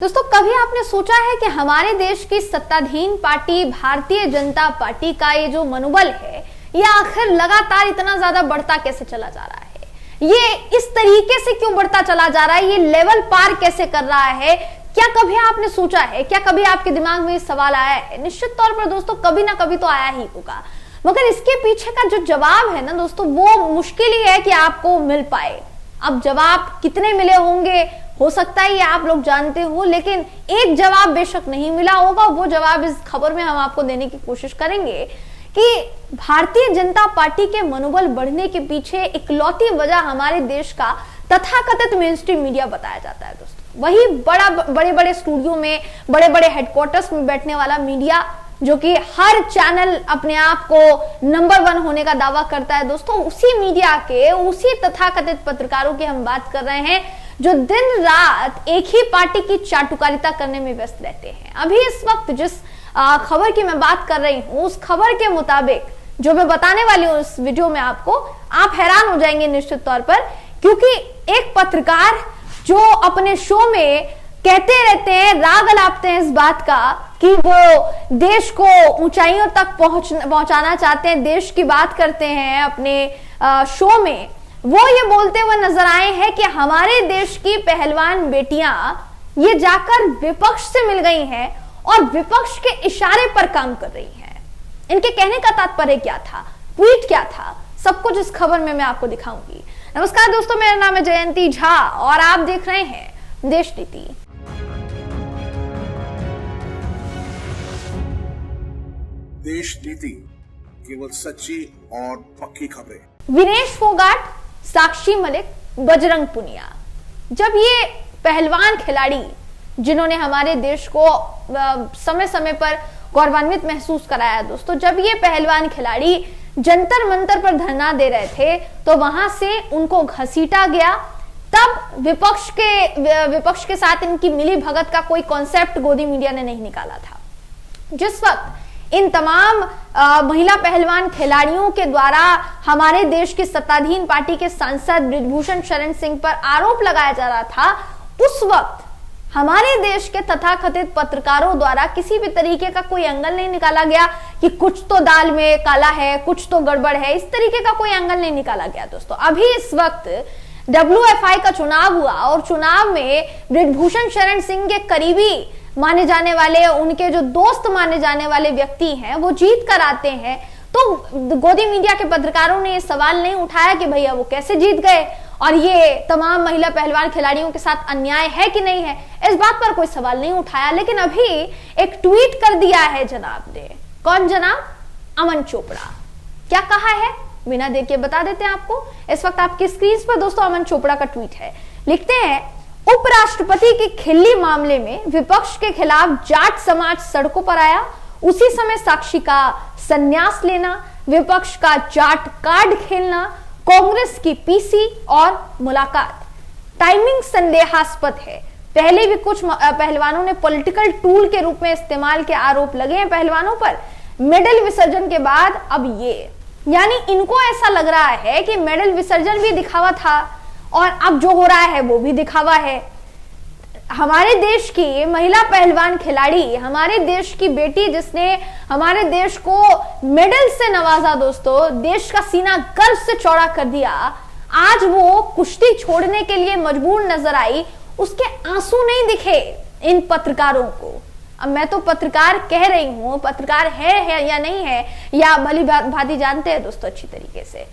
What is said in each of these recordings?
दोस्तों, कभी आपने सोचा है कि हमारे देश की सत्ताधीन पार्टी भारतीय जनता पार्टी का ये जो मनोबल है, ये आखिर लगातार इतना ज्यादा बढ़ता कैसे चला जा रहा है? ये इस तरीके से क्यों बढ़ता चला जा रहा है? ये लेवल पार कैसे कर रहा है? क्या कभी आपने सोचा है? क्या कभी आपके दिमाग में ये सवाल आया है? निश्चित तौर पर दोस्तों कभी ना कभी तो आया ही होगा, मगर इसके पीछे का जो जवाब है ना दोस्तों, वो मुश्किल ही है कि आपको मिल पाए। अब जवाब कितने मिले होंगे, हो सकता है ये आप लोग जानते हो, लेकिन एक जवाब बेशक नहीं मिला होगा। वो जवाब इस खबर में हम आपको देने की कोशिश करेंगे कि भारतीय जनता पार्टी के मनोबल बढ़ने के पीछे इकलौती वजह हमारे देश का तथाकथित मेन स्ट्रीम मीडिया बताया जाता है दोस्तों। वही बड़े बड़े स्टूडियो में, बड़े बड़े हेडक्वार्टर्स में बैठने वाला मीडिया, जो कि हर चैनल अपने आप को नंबर 1 होने का दावा करता है दोस्तों, उसी मीडिया के, उसी तथाकथित पत्रकारों की हम बात कर रहे हैं जो दिन रात एक ही पार्टी की चाटुकारिता करने में व्यस्त रहते हैं। अभी इस वक्त जिस खबर की मैं बात कर रही हूं, उस खबर के मुताबिक जो मैं बताने वाली हूं इस वीडियो में आपको, आप हैरान हो जाएंगे निश्चित तौर पर, क्योंकि एक पत्रकार जो अपने शो में कहते रहते हैं, राग अलापते हैं इस बात का कि वो देश को ऊंचाइयों तक पहुंचाना चाहते हैं, देश की बात करते हैं अपने शो में, वो ये बोलते हुए नजर आए हैं कि हमारे देश की पहलवान बेटियां ये जाकर विपक्ष से मिल गई हैं और विपक्ष के इशारे पर काम कर रही हैं। इनके कहने का तात्पर्य क्या था, ट्वीट क्या था, सब कुछ इस खबर में मैं आपको दिखाऊंगी। नमस्कार दोस्तों, मेरा नाम है जयंती झा और आप देख रहे हैं देश नीति। देश नीति, केवल सच्ची और पक्की खबरें। विनेश फोगाट, साक्षी मलिक, बजरंग पुनिया, जब ये पहलवान खिलाड़ी जिन्होंने हमारे देश को समय समय पर गौरवान्वित महसूस कराया दोस्तों, जब ये पहलवान खिलाड़ी जंतर मंतर पर धरना दे रहे थे तो वहां से उनको घसीटा गया। तब विपक्ष के साथ इनकी मिली भगत का कोई कॉन्सेप्ट गोदी मीडिया ने नहीं निकाला था। जिस वक्त इन तमाम महिला पहलवान खिलाड़ियों के द्वारा हमारे देश की सत्ताधीन पार्टी के सांसद बृजभूषण शरण सिंह पर आरोप लगाया जा रहा था, उस वक्त हमारे देश के तथाकथित पत्रकारों द्वारा किसी भी तरीके का कोई एंगल नहीं निकाला गया कि कुछ तो दाल में काला है, कुछ तो गड़बड़ है। इस तरीके का कोई एंगल नहीं निकाला गया दोस्तों। अभी इस वक्त WFI का चुनाव हुआ और चुनाव में बृजभूषण शरण सिंह के करीबी माने जाने वाले, उनके जो दोस्त माने जाने वाले व्यक्ति हैं, वो जीत कर आते हैं, तो गोदी मीडिया के पत्रकारों ने ये सवाल नहीं उठाया कि भैया वो कैसे जीत गए और ये तमाम महिला पहलवान खिलाड़ियों के साथ अन्याय है कि नहीं है, इस बात पर कोई सवाल नहीं उठाया। लेकिन अभी एक ट्वीट कर दिया है जनाब ने। कौन जनाब? अमन चोपड़ा। क्या कहा है बिना देर के बता देते हैं आपको। इस वक्त आपकी स्क्रीन पर दोस्तों अमन चोपड़ा का ट्वीट है। लिखते हैं, उपराष्ट्रपति की खिल्ली मामले में विपक्ष के खिलाफ जाट समाज सड़कों पर आया, उसी समय साक्षी का संन्यास लेना, विपक्ष का जाट कार्ड खेलना, कांग्रेस की पीसी और मुलाकात। टाइमिंग संदेहास्पद है। पहले भी कुछ पहलवानों ने पॉलिटिकल टूल के रूप में इस्तेमाल के आरोप लगे हैं पहलवानों पर। मेडल विसर्जन के बाद अब ये, यानी इनको ऐसा लग रहा है कि मेडल विसर्जन भी दिखावा था और अब जो हो रहा है वो भी दिखावा है। हमारे देश की महिला पहलवान खिलाड़ी, हमारे देश की बेटी जिसने हमारे देश को मेडल से नवाजा दोस्तों, देश का सीना गर्व से चौड़ा कर दिया, आज वो कुश्ती छोड़ने के लिए मजबूर नजर आई। उसके आंसू नहीं दिखे इन पत्रकारों को। अब मैं तो पत्रकार कह रही हूं, पत्रकार है या नहीं है या भली भांति जानते हैं दोस्तों अच्छी तरीके से।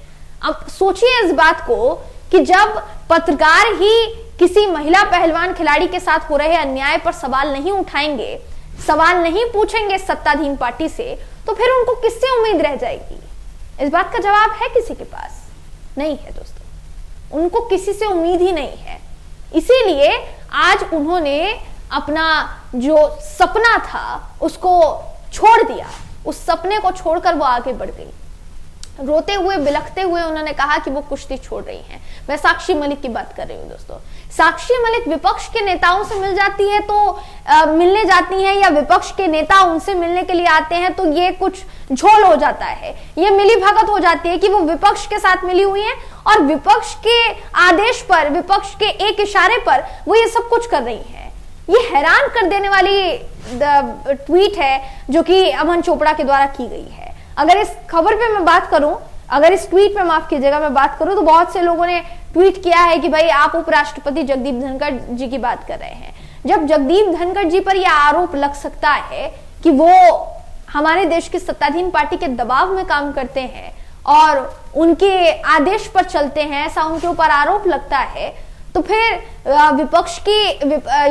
अब सोचिए इस बात को कि जब पत्रकार ही किसी महिला पहलवान खिलाड़ी के साथ हो रहे अन्याय पर सवाल नहीं उठाएंगे, सवाल नहीं पूछेंगे सत्ताधीन पार्टी से, तो फिर उनको किससे उम्मीद रह जाएगी? इस बात का जवाब है किसी के पास? नहीं है दोस्तों, उनको किसी से उम्मीद ही नहीं है। इसीलिए आज उन्होंने अपना जो सपना था उसको छोड़ दिया। उस सपने को छोड़कर वो आगे बढ़ गई। रोते हुए बिलखते हुए उन्होंने कहा कि वो कुश्ती छोड़ रही हैं। मैं साक्षी मलिक की बात कर रही हूँ दोस्तों। साक्षी मलिक विपक्ष के नेताओं से मिल जाती है तो मिलने जाती हैं, या विपक्ष के नेता उनसे मिलने के लिए आते हैं तो ये कुछ झोल हो जाता है, ये मिली भगत हो जाती है कि वो विपक्ष के साथ मिली हुई हैं और विपक्ष के आदेश पर, विपक्ष के एक इशारे पर वो ये सब कुछ कर रही हैं। ये हैरान कर देने वाली ट्वीट है जो कि अमन चोपड़ा के द्वारा की गई है। अगर इस खबर पे मैं बात करूं, अगर इस ट्वीट पे माफ कीजिएगा मैं बात करूं, तो बहुत से लोगों ने ट्वीट किया है कि भाई आप उपराष्ट्रपति जगदीप धनखड़ जी की बात कर रहे हैं। जब जगदीप धनखड़ जी पर यह आरोप लग सकता है कि वो हमारे देश की सत्ताधीन पार्टी के दबाव में काम करते हैं और उनके आदेश पर चलते हैं, ऐसा उनके ऊपर आरोप लगता है, तो फिर विपक्ष की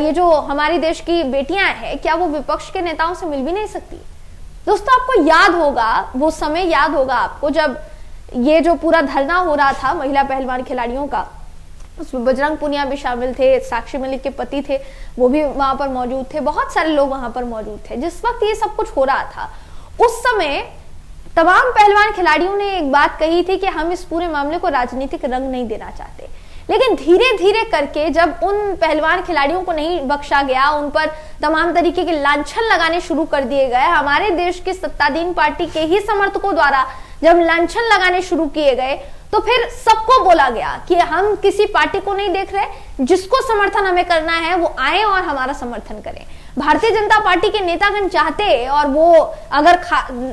ये जो हमारे देश की बेटियां हैं, क्या वो विपक्ष के नेताओं से मिल भी नहीं सकती? दोस्तों, आपको याद होगा, वो समय याद होगा आपको जब ये जो पूरा धरना हो रहा था महिला पहलवान खिलाड़ियों का, उसमें बजरंग पुनिया भी शामिल थे, साक्षी मलिक के पति थे, वो भी वहां पर मौजूद थे, बहुत सारे लोग वहां पर मौजूद थे। जिस वक्त ये सब कुछ हो रहा था, उस समय तमाम पहलवान खिलाड़ियों ने एक बात कही थी कि हम इस पूरे मामले को राजनीतिक रंग नहीं देना चाहते। लेकिन धीरे धीरे करके जब उन पहलवान खिलाड़ियों को नहीं बख्शा गया, उन पर तमाम तरीके के लांछन लगाने शुरू कर दिए गए, हमारे देश की सत्ताधीन पार्टी के ही समर्थकों द्वारा जब लांछन लगाने शुरू किए गए, तो फिर सबको बोला गया कि हम किसी पार्टी को नहीं देख रहे, जिसको समर्थन हमें करना है वो आए और हमारा समर्थन करें। भारतीय जनता पार्टी के नेतागण चाहते, और वो अगर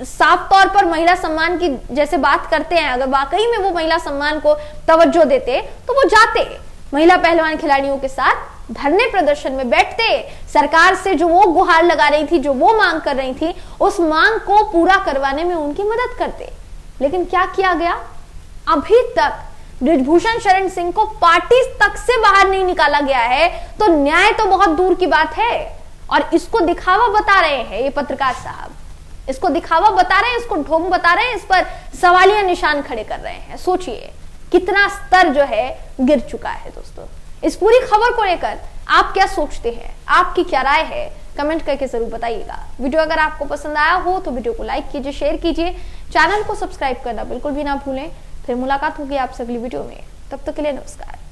साफ तौर पर महिला सम्मान की जैसे बात करते हैं, अगर वाकई में वो महिला सम्मान को तवज्जो देते, तो वो जाते महिला पहलवान खिलाड़ियों के साथ धरने प्रदर्शन में बैठते, सरकार से जो वो गुहार लगा रही थी, जो वो मांग कर रही थी, उस मांग को पूरा करवाने में उनकी मदद करते। लेकिन क्या किया गया? अभी तक बृजभूषण शरण सिंह को पार्टी तक से बाहर नहीं निकाला गया है, तो न्याय तो बहुत दूर की बात है। और इसको दिखावा बता रहे हैं ये पत्रकार साहब, इसको दिखावा बता रहे हैं, इसको ढोंग बता रहे हैं, इस पर सवालिया निशान खड़े कर रहे हैं। सोचिए कितना स्तर जो है गिर चुका है। दोस्तों, इस पूरी खबर को लेकर आप क्या सोचते हैं, आपकी क्या राय है, कमेंट करके जरूर बताइएगा। वीडियो अगर आपको पसंद आया हो तो वीडियो को लाइक कीजिए, शेयर कीजिए, चैनल को सब्सक्राइब करना बिल्कुल भी ना भूलें। फिर मुलाकात होगी आपसे अगली वीडियो में, तब तक के लिए नमस्कार।